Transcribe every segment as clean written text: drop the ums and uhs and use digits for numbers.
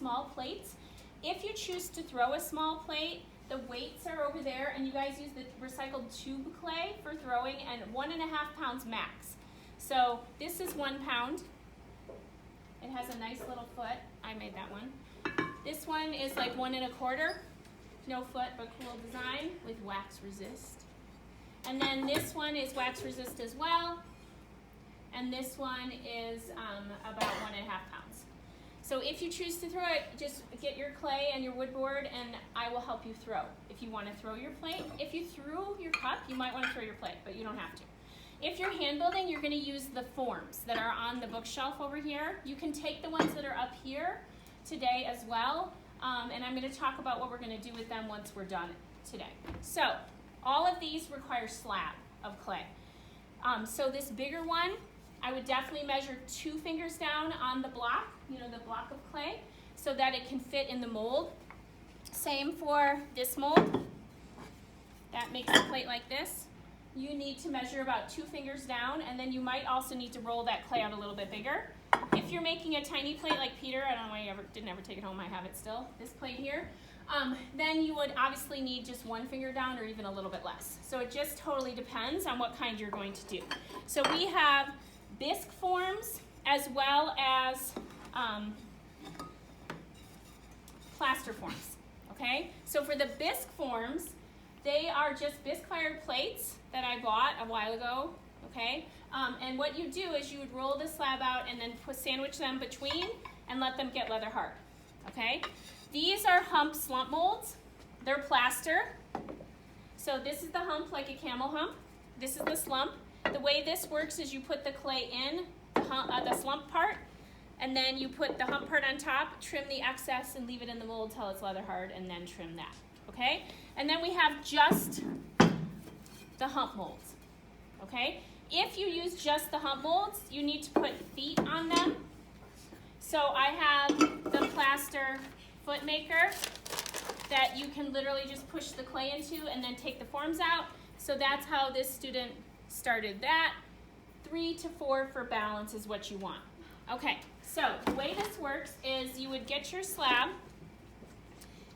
small plates. If you choose to throw a small plate, the weights are over there, and you guys use the recycled tube clay for throwing, and 1.5 pounds max. So this is 1 pound. It has a nice little foot. I made that one. This one is like 1 1/4. No foot, but cool design with wax resist. And then this one is wax resist as well. And this one is about 1.5 pounds. So if you choose to throw it, just get your clay and your wood board, and I will help you throw. If you want to throw your plate, if you threw your cup, you might want to throw your plate, but you don't have to. If you're hand building, you're going to use the forms that are on the bookshelf over here. You can take the ones that are up here today as well, and I'm going to talk about what we're going to do with them once we're done today. So all of these require slab of clay. So this bigger one, I would definitely measure 2 fingers down on the block, the block of clay, so that it can fit in the mold. Same for this mold. That makes a plate like this. You need to measure about 2 fingers down, and then you might also need to roll that clay out a little bit bigger. If you're making a tiny plate like Peter, I don't know why you didn't ever take it home, I have it still, this plate here, then you would obviously need just 1 finger down or even a little bit less. So it just totally depends on what kind you're going to do. So we have bisque forms as well as plaster forms, okay? So for the bisque forms, they are just bisque fired plates that I bought a while ago, okay? And what you do is you would roll the slab out and then sandwich them between and let them get leather hard, okay? These are hump slump molds. They're plaster. So this is the hump, like a camel hump. This is the slump. The way this works is you put the clay in the slump part, and then you put the hump part on top, trim the excess, and leave it in the mold till it's leather hard, and then trim that, okay? And then we have just the hump molds, okay? If you use just the hump molds, you need to put feet on them. So I have the plaster foot maker that you can literally just push the clay into and then take the forms out. So that's how this student started that. 3 to 4 for balance is what you want. Okay, so the way this works is you would get your slab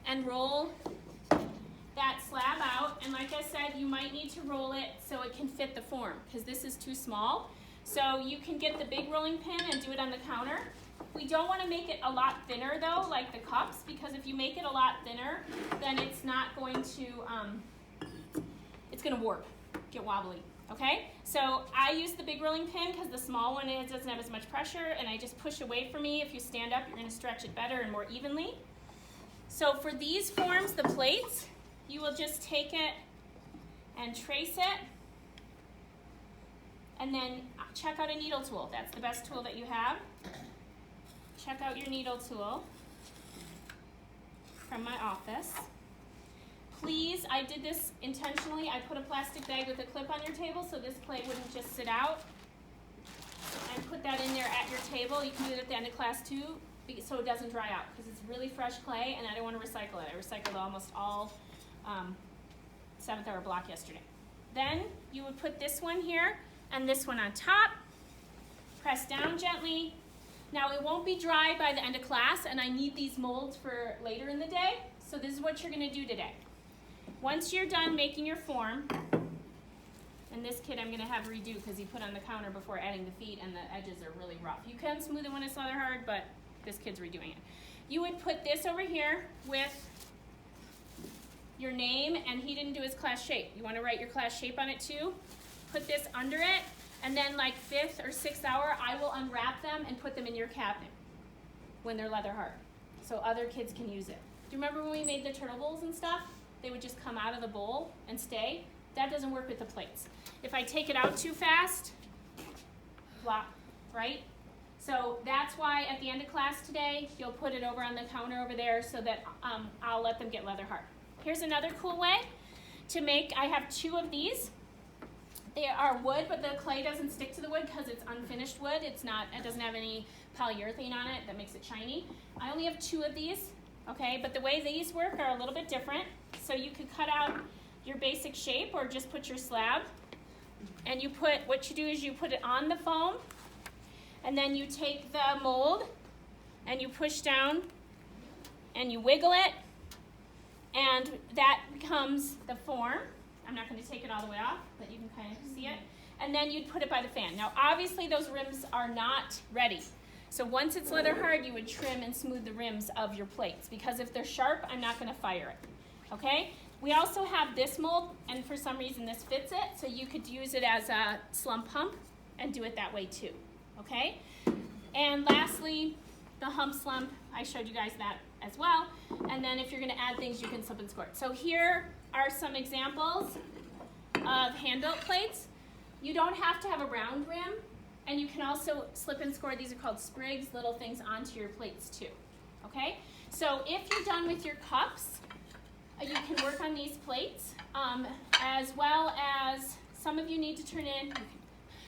and roll that slab out, and like I said, you might need to roll it so it can fit the form, because this is too small. So you can get the big rolling pin and do it on the counter. We don't want to make it a lot thinner though, like the cups, because if you make it a lot thinner, then it's not going to, it's going to warp, get wobbly, okay? So I use the big rolling pin because the small one doesn't have as much pressure, and I just push away from me. If you stand up, you're going to stretch it better and more evenly. So for these forms, the plates, you will just take it and trace it, and then check out a needle tool. That's the best tool that you have. Check out your needle tool from my office. Please, I did this intentionally. I put a plastic bag with a clip on your table so this plate wouldn't just sit out. And put that in there at your table. You can do it at the end of class too, so it doesn't dry out, because it's really fresh clay and I don't want to recycle it. I recycled almost all 7th hour block yesterday. Then you would put this one here and this one on top. Press down gently. Now it won't be dry by the end of class, and I need these molds for later in the day, so this is what you're going to do today. Once you're done making your form, and this kid I'm going to have redo because he put on the counter before adding the feet and the edges are really rough. You can smooth it when it's leather hard, but this kid's redoing it. You would put this over here with your name, and he didn't do his class shape. You want to write your class shape on it too. Put this under it, and then like 5th or 6th hour, I will unwrap them and put them in your cabinet when they're leather hard, so other kids can use it. Do you remember when we made the turtle bowls and stuff? They would just come out of the bowl and stay. That doesn't work with the plates. If I take it out too fast, flop, right? So that's why at the end of class today, you'll put it over on the counter over there so that I'll let them get leather hard. Here's another cool way to make. I have 2 of these. They are wood, but the clay doesn't stick to the wood because it's unfinished wood. It doesn't have any polyurethane on it that makes it shiny. I only have 2 of these, okay? But the way these work are a little bit different. So you could cut out your basic shape or just put your slab. And what you do is you put it on the foam, and then you take the mold and you push down and you wiggle it, and that becomes the form. I'm not going to take it all the way off, but you can kind of see it. And then you'd put it by the fan. Now, obviously, those rims are not ready. So once it's leather hard, you would trim and smooth the rims of your plates, because if they're sharp, I'm not going to fire it. Okay? We also have this mold, and for some reason this fits it, so you could use it as a slump hump and do it that way too. Okay? And lastly, the hump slump, I showed you guys that as well. And then if you're going to add things, you can slip and score it. So here are some examples of hand-built plates. You don't have to have a round rim, and you can also slip and score. These are called sprigs, little things onto your plates too. Okay? So if you're done with your cups, you can work on these plates, as well as some of you need to turn in. You can